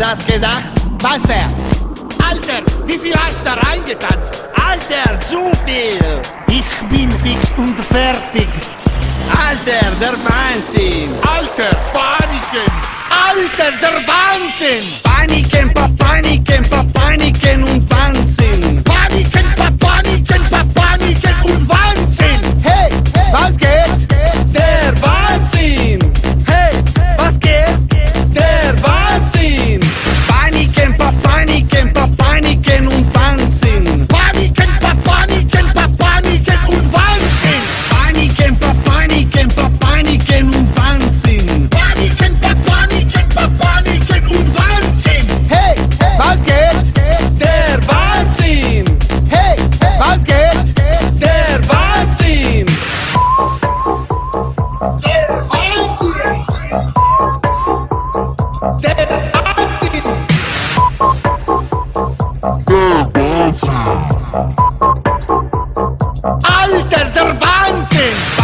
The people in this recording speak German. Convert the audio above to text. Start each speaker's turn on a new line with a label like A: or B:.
A: hast gesagt? Was der?
B: Alter, wie viel hast du da reingetan?
A: Alter, zu viel! Ich bin fix und fertig! Alter, der Wahnsinn!
B: Alter, Paniken!
A: Alter, der Wahnsinn!
C: Paniken, Paniken und Wahnsinn.
B: Paniken und Wahnsinn!
A: Hey, was geht?
C: Der Wahnsinn. Hey, was geht? Der Wahnsinn. Paniken, Paniken und Wahnsinn.
B: Paniken und Wahnsinn!
C: Paniken, Paniken und Wahnsinn.
B: Paniken und Wahnsinn!
A: Hey, was geht?
C: Der Wahnsinn.
A: Hey, was geht?
C: Der Wahnsinn.
B: Der Wahnsinn!
A: Alter, der Wahnsinn!